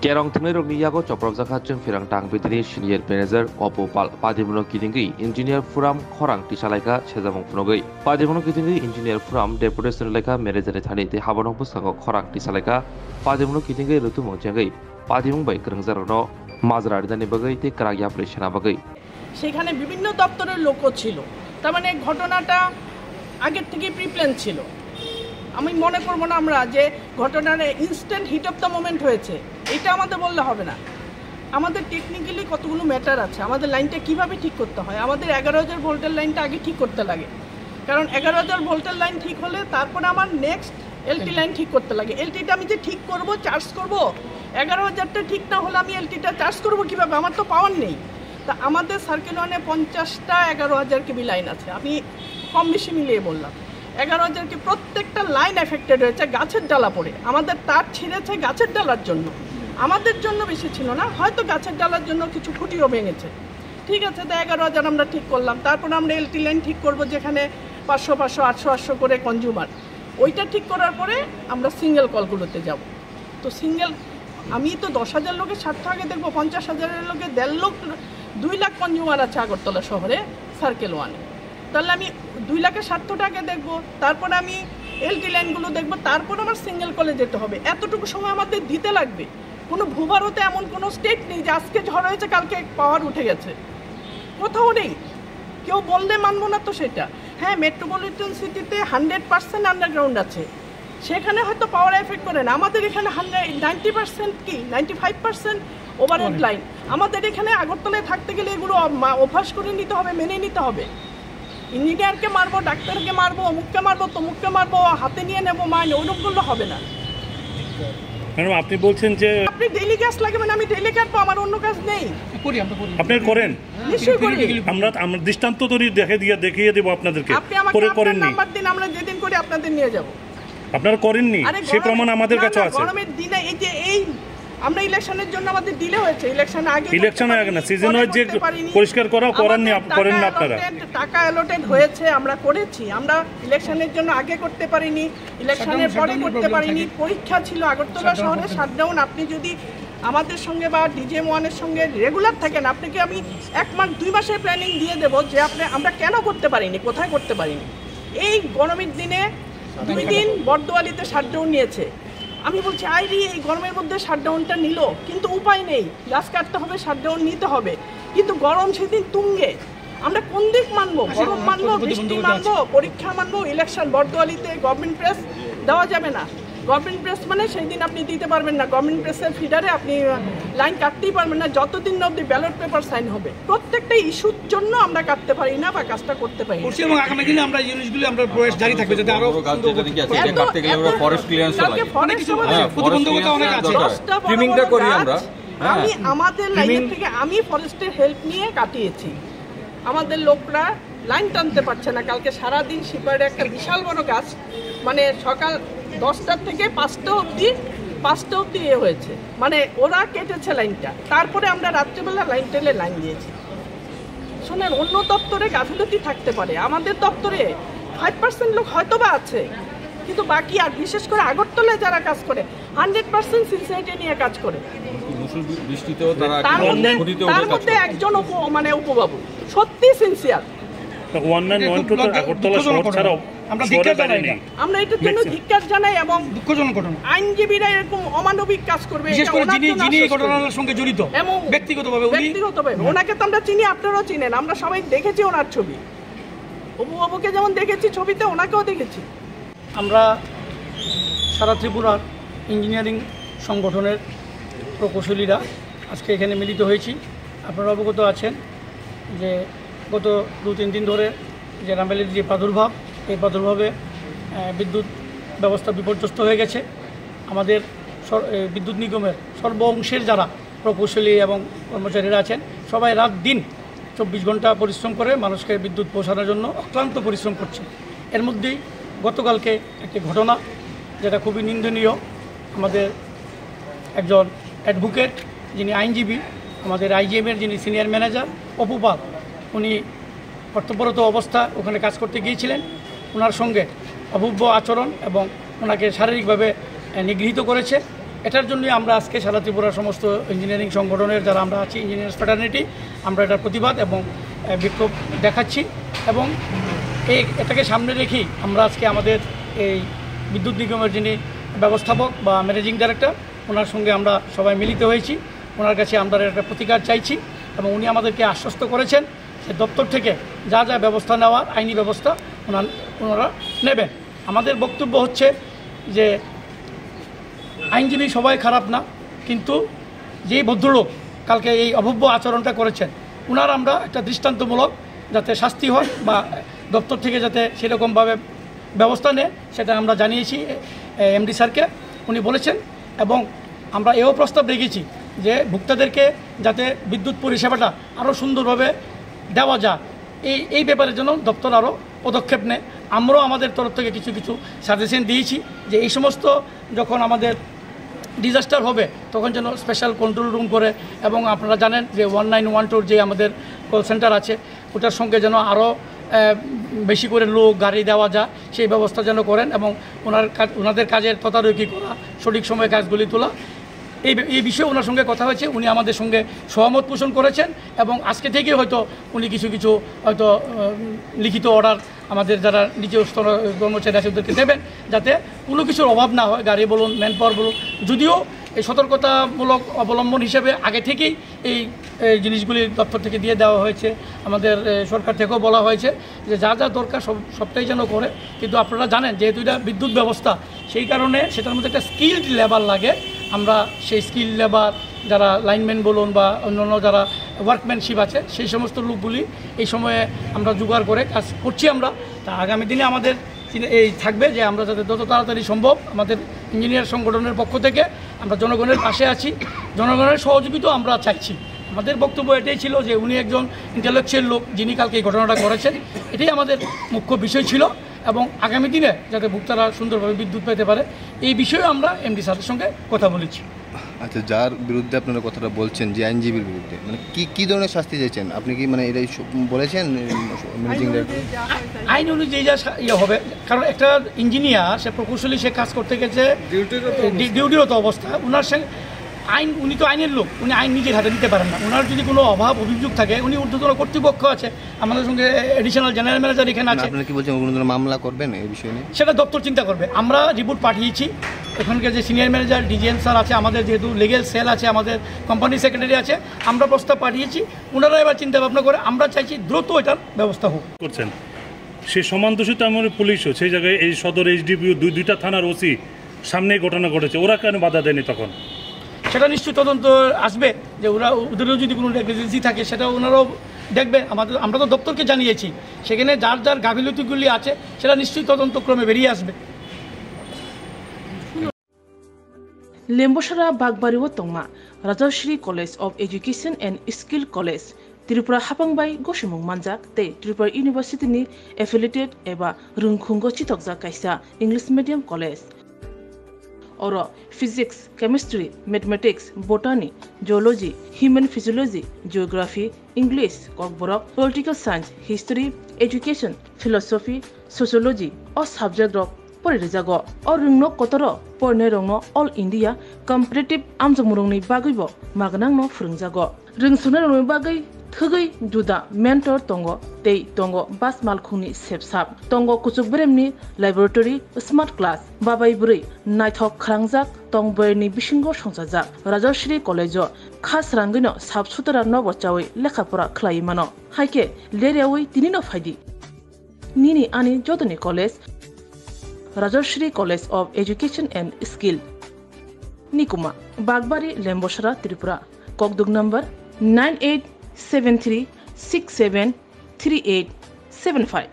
Kerong Tengah Rogni Yago Coprok Zakacung Firang Tang Bidini Senior Manager Opo Padimuno Kitingi Engineer Furam Khorang Tisalaika Chezamong Punogai Padimuno Kitingi Engineer Furam Deputation Leka Manager Thani Te Habonong Pusango Khorang Tisalaika Padimuno Kitingi Rutumo Jangai Padimung Bai Kerengzarono Mazrar Dani Bagai Te Karagya Preshana Bagai সেখানে বিভিন্ন দপ্তরের লোকও ছিল। তার মানে ঘটনাটা আগের থেকে প্রিপ্ল্যান ছিল। আমি মনে করব না আমরা যে ঘটনাটা instant heat of the moment হয়েছে, এটা আমাদের বললে হবে না। আমাদের টেকনিক্যালি কতগুলো ম্যাটার আছে, আমাদের লাইনটা কিভাবে ঠিক করতে হয়। আমাদের 11,000 ভোল্টের লাইনটা আগে ঠিক করতে লাগে, কারণ 11,000 ভোল্টের লাইন ঠিক হলে তারপরে আমার নেক্সট এলটি লাইন ঠিক করতে লাগে। এলটিটা আমি যে ঠিক করব, চার্জ করব, 11,000টা ঠিক না হলে আমি এলটিটা চার্জ করব কীভাবে? আমার তো পাওয়ার নেই। তা আমাদের সার্কেল ওয়ানে 50টা 11,000 কেবি লাইন আছে, আমি কম বেশি মিলিয়ে বললাম। 11,000 কে প্রত্যেকটা লাইন এফেক্টেড হয়েছে গাছের ডালা পড়ে। আমাদের তার ছিঁড়েছে গাছের ডালার জন্য, আমাদের জন্য বেশি ছিল না, হয়তো গাছের ডালার জন্য কিছু খুঁটিও ভেঙেছে। ঠিক আছে, তো 11,000 আমরা ঠিক করলাম। তারপরে আমরা এলটি লাইন ঠিক করব যেখানে 500 500 800 800 করে কনজিউমার। ওইটা ঠিক করার পরে আমরা সিঙ্গেল কলগুলোতে যাব। তো সিঙ্গেল আমি তো 10,000 লোকের স্বার্থ আগে দেখবো, 50,000 লোকের 1.5 লাখ 2 লাখ কনজিউমার আছে আগরতলা শহরে সার্কেল ওয়ানে। তাহলে আমি 2 লাখের স্বার্থটা আগে দেখবো, তারপরে আমি এলটি লাইনগুলো দেখবো, তারপর আমার সিঙ্গেল কলে যেতে হবে। এতটুকু সময় আমাদের দিতে লাগবে। কোনো ভূভারতে এমন কোনো স্টেট নেই যে আজকে ঝড় হয়েছে কালকে পাওয়ার উঠে গেছে, কোথাও নেই। কেউ বললে মানবো না তো সেটা। হ্যাঁ, মেট্রোপলিটন সিটিতে 100% আন্ডারগ্রাউন্ড আছে, সেখানে হয়তো পাওয়ার এফেক্ট করে না। আমাদের এখানে 90% কি 95% ওভারহেড লাইন। আমাদের এখানে আগরতলায় থাকতে গেলে এগুলো অভ্যাস করে নিতে হবে, মেনে নিতে হবে। ইঞ্জিনিয়ারকে মারবো, ডাক্তারকে মারবো, অমুককে মারবো, তমুককে মারবো, হাতে নিয়ে নেবো মাইনে, ওরকমগুলো হবে না। ম্যাডাম, আপনি বলছেন যে আপনি ডেইলি গ্যাস লাগে, মানে আমি ডেইলি কাটবো, আমার অন্য কাজ নেই। আপনি করেন? নিশ্চয়ই করি। আমরা দৃষ্টান্ত তৈরি দেখিয়ে দেবো আপনাদেরকে। আপনি আমাকে নাম্বার দিন, আমরা যেদিন করি আপনাদের নিয়ে যাব। আপনারা করেননি, সেই প্রমাণ আমাদের কাছে আছে। গরমের দিনে এই আমরা ইলেকশনের জন্য আমাদের দিলে হয়েছে, ইলেকশন আগে না, সিজন ওয়াইজ যে পরিষ্কার করেন না আপনারা। টাকা অ্যালোটেড হয়েছে, আমরা করেছি। আমরা ইলেকশনের জন্য আগে করতে পারিনি, ইলেকশনের পরে করতে পারিনি, পরীক্ষা ছিল আগরতলা শহরে শাটডাউন। আপনি যদি আমাদের সঙ্গে বা ডিজেএম ওয়ানের সঙ্গে রেগুলার থাকেন, আপনাকে আমি 1 মাস 2 মাসের প্ল্যানিং দিয়ে দেবো যে আমরা কেন করতে পারিনি, কোথায় করতে পারিনি। এই গরমের দিনে 2 দিন বর্দোয়ালিতে শাটডাউন নিয়েছে। আমি বলছি এই গরমের মধ্যে শাটডাউনটা নিল, কিন্তু উপায় নেই, গাছ কাটতে হবে, শাটডাউন নিতে হবে। কিন্তু গরম সেদিন তুঙ্গে, আমরা কোন দিক মানবো? গরম মানবো, বৃষ্টি মানবো, পরীক্ষা মানবো, ইলেকশন। বর্দোয়ালিতে গভর্নমেন্ট প্রেস দেওয়া যাবে না। গভর্নমেন্ট প্রেস মানে সেই দিন আপনি দিতে পারবেন না, গভর্নমেন্ট প্রেসের ফিডারে আপনি লাইন কাটতেই পারবেন না যতদিন না অব্দি ব্যালট পেপার সাইন হবে। প্রত্যেকটা ইস্যুর জন্য আমরা কাটতে পারি না বা কাজটা করতে পারি না। এবং আগামী দিনে আমরা জিনিসগুলো আমরা প্রয়াস জারি থাকবে যাতে আরো কাটতে গেলে আমরা ফরেস্ট ক্লিয়ারেন্স লাগে, প্রতিবন্ধকতা অনেক আছে, ট্রিমিংটা করি আমরা। আমি আমাদের লাইন থেকে আমি ফরেস্টের হেল্প নিয়ে কাটিয়েছি। আমাদের লোকরা লাইন টানতে পারছে না। কালকে সারাদিন শিপারে একটা বিশাল বড় গাছ, মানে সকাল 10টা থেকে 5টা অবধি হয়েছে, মানে ওরা কেটেছে লাইনটা। তারপরে আমরা রাত্রেবেলা লাইন টেলে লাইন দিয়েছি। শোনেন, অন্য দপ্তরে গাফিলতি থাকতে পারে, আমাদের দপ্তরে 5% লোক হয়তো বা আছে, কিন্তু বাকি আর বিশেষ করে আগরতলায় যারা কাজ করে 100% সিনসিয়ারিটি নিয়ে কাজ করে। তার মধ্যে একজন উপবাবু সত্যি সিনসিয়ার। আমরা এটার জন্য ধিক্কার জানাই এবং দুঃখজনক ঘটনা। আইনজীবীরা এরকম অমানবিক কাজ করবে, বিশেষ করে যিনি এই ঘটনার সঙ্গে জড়িত ব্যক্তিগতভাবে। ওনাকে তো আমরা চিনি, আপনারাও চিনেন, আমরা সবাই দেখেছি ওনার ছবি। অপুবাবুকে যেমন দেখেছি ছবিতে, ওনাকেও দেখেছি। আমরা সারা ত্রিপুরার ইঞ্জিনিয়ারিং সংগঠনের প্রকৌশলীরা আজকে এখানে মিলিত হয়েছি। আপনারা অবগত আছেন যে গত 2-3 দিন ধরে যে রামভ্যালির যে প্রাদুর্ভাব, এই প্রাদুর্ভাবে বিদ্যুৎ ব্যবস্থা বিপর্যস্ত হয়ে গেছে। আমাদের বিদ্যুৎ নিগমের সর্ব অংশের যারা প্রকৌশলী এবং কর্মচারীরা আছেন, সবাই রাত দিন 24 ঘন্টা পরিশ্রম করে মানুষকে বিদ্যুৎ পৌঁছানোর জন্য অক্লান্ত পরিশ্রম করছে। এর মধ্যেই গতকালকে একটি ঘটনা যেটা খুবই নিন্দনীয়। আমাদের একজন অ্যাডভোকেট, যিনি আইনজীবী, আমাদের আইজিএমের যিনি সিনিয়র ম্যানেজার অপু পাল, উনি কর্তব্যরত অবস্থা ওখানে কাজ করতে গিয়েছিলেন। ওনার সঙ্গে অভব্য আচরণ এবং ওনাকে শারীরিকভাবে নিগৃহীত করেছে এটার জন্যই আমরা আজকে সারা ত্রিপুরার সমস্ত ইঞ্জিনিয়ারিং সংগঠনের যারা আমরা আছি ইঞ্জিনিয়ার্স ফ্র্যাটার্নিটি আমরা এটার প্রতিবাদ এবং বিক্ষোভ দেখাচ্ছি এবং এটাকে সামনে রেখেই আমরা আজকে আমাদের এই বিদ্যুৎ নিগমের যিনি ব্যবস্থাপক বা ম্যানেজিং ডাইরেক্টর ওনার সঙ্গে আমরা সবাই মিলিত হয়েছি। ওনার কাছে আমরা একটা প্রতিকার চাইছি এবং উনি আমাদেরকে আশ্বস্ত করেছেন যে দপ্তর থেকে যা যা ব্যবস্থা নেওয়ার আইনি ব্যবস্থা ওনারা নেবেন। আমাদের বক্তব্য হচ্ছে যে আইনজীবী সবাই খারাপ না, কিন্তু যেই ভদ্রলোক কালকে এই অভব্য আচরণটা করেছেন ওনার আমরা একটা দৃষ্টান্তমূলক যাতে শাস্তি হয় বা দপ্তর থেকে যাতে সেরকমভাবে ব্যবস্থা নেয় সেটা আমরা জানিয়েছি এমডি স্যারকে, উনি বলেছেন। এবং আমরা এও প্রস্তাব রেখেছি যে ভোক্তাদেরকে যাতে বিদ্যুৎ পরিষেবাটা আরও সুন্দরভাবে দেওয়া যায় এই ব্যাপারে যেন দপ্তর আরও পদক্ষেপ নেয়। আমরাও আমাদের তরফ থেকে কিছু কিছু সাজেশন দিয়েছি যে এই সমস্ত যখন আমাদের ডিজাস্টার হবে তখন যেন স্পেশাল কন্ট্রোল রুম করে, এবং আপনারা জানেন যে 1912 যে আমাদের কল সেন্টার আছে ওটার সঙ্গে যেন আরও বেশি করে লোক গাড়ি দেওয়া যায় সেই ব্যবস্থা যেন করেন এবং ওনাদের কাজের তদারকি করা, সঠিক সময়ে কাজগুলি তোলা, এই বিষয়ে ওনার সঙ্গে কথা হয়েছে। উনি আমাদের সঙ্গে সহমত পোষণ করেছেন এবং আজকে থেকে হয়তো উনি কিছু কিছু হয়তো লিখিত অর্ডার আমাদের যারা নিচের স্তর কর্মচারী আছে ওদেরকে দেবেন যাতে কোনো কিছুর অভাব না হয়, গাড়ি বলুন ম্যান পাওয়ার বলুন। যদিও এই সতর্কতামূলক অবলম্বন হিসেবে আগে থেকেই এই জিনিসগুলি দপ্তর থেকে দিয়ে দেওয়া হয়েছে, আমাদের সরকার থেকেও বলা হয়েছে যে যা যা দরকার সবটাই যেন করে। কিন্তু আপনারা জানেন যেহেতু এটা বিদ্যুৎ ব্যবস্থা সেই কারণে সেটার মধ্যে একটা স্কিলড লেবার লাগে। আমরা সেই স্কিল লেবার যারা লাইনম্যান বলুন বা অন্যান্য যারা ওয়ার্কম্যানশিপ আছে সেই সমস্ত লোকগুলি এই সময়ে আমরা জোগাড় করে কাজ করছি। আমরা তা আগামী দিনে আমাদের এই থাকবে যে আমরা যাতে যত তাড়াতাড়ি সম্ভব আমাদের ইঞ্জিনিয়ার সংগঠনের পক্ষ থেকে আমরা জনগণের পাশে আছি, জনগণের সহযোগিতাও আমরা চাইছি। আমাদের বক্তব্য এটাই ছিল যে উনি একজন ইন্টেলেকচুয়াল লোক যিনি কালকে এই ঘটনাটা করেছেন, এটাই আমাদের মুখ্য বিষয় ছিল এবং আগামী দিনে যাতে ভোক্তারা সুন্দরভাবে বিদ্যুৎ পেতে পারে এই বিষয়ে আমরা এমডি স্যারের সঙ্গে কথা বলেছি। আচ্ছা, যার বিরুদ্ধে আপনারা কথাটা বলছেন যে আইনজীবীর বিরুদ্ধে মানে কি ধরনের শাস্তি চাইছেন আপনি? কি মানে এটাই বলেছেন আইন অনুযায়ী যা হবে, কারণ একটা ইঞ্জিনিয়ার সে প্রকৌশলী সে কাজ করতে গেছে ডিউটিরত অবস্থা, ওনার সঙ্গে আইন উনি তো আইনের লোক, উনি আইন নিজের হাতে নিতে পারেন না। ওনার যদি কোনো অভাব অভিযোগ থাকে উনি ঊর্ধ্বতন কর্তৃপক্ষ আছে, আমাদের সঙ্গে এডিশনাল জেনারেল ম্যানেজার এখানে আছে। আপনারা কি বলছেন কোনো মামলা করবেন এই বিষয়ে নিয়ে? সেটা দপ্তর চিন্তা করবে। আমরা রিপোর্ট পাঠিয়েছি, এখানকার যে সিনিয়র ম্যানেজার ডিজিএম স্যার আছে, আমাদের যেহেতু লিগেল সেল আছে, আমাদের কোম্পানি সেক্রেটারি আছে, আমরা প্রস্তাব পাঠিয়েছি, ওনারা এবার চিন্তা ভাবনা করে আমরা চাইছি দ্রুত এটার ব্যবস্থা হোক করছেন। সেই সমান দোষিত আমাদের পুলিশও সেই জায়গায় এই সদর এইচডিপিও দুইটা থানার ওসি সামনেই ঘটনা ঘটেছে, ওরা কেন বাধা দেয়নি তখন? সেটা নিশ্চয়ই তদন্ত আসবে যে ওদেরও যদি কোনো নেগলিজেন্সি থাকে সেটা ওনারাও দেখবে। আমরা তো দপ্তরকে জানিয়েছি, সেখানে যার যার গাফিলতিগুলি আছে সেটা নিশ্চয়ই তদন্তক্রমে বেরিয়ে আসবে। লেম্বসরা বাগবাড়ি ও তংমা Rajshree college of education and skill college Tripura हापांबाई गसिमुं मानजाक ते त्रिपुरा यूनिवर्सिटी एफिलिएटेड एबा रुंखुंगो चितकजा कायसा इंग्लिश मीडियम कॉलेज और physics chemistry mathematics botany geology human physiology geography English Kokborok political science history education philosophy sociology और सब्जेक्ट रक परिरेजागो और रुंगनो कतर परने रंगनो ऑल इंडिया कम्पिटिटिव आमजमुरुंनि बागैबो मागनांनो फोरोंजागो रोंसुनो रंगनि बागै थगै जुदा मेंटर तंगो तै तंगो बास मालखुंनि सेबसाब तंगो कुचुक ब्रेमनि लैबोरेटरी स्मार्ट क्लास बाबाई बुरै नायथक खालांजाक तंबयनि बिसिंगो संजाजाक राजश्री कलेजो खास रांगैनो साबसुतरा नबचावै लेखाफोरा खलायमानो हायके लेरेवै तिनिनो फायदि निनि आनि जदनि college Rajshree college of education and skill निकुमा बागबारी लेम्बसरा त्रिपुरा ककदुग नंबर 9873673875।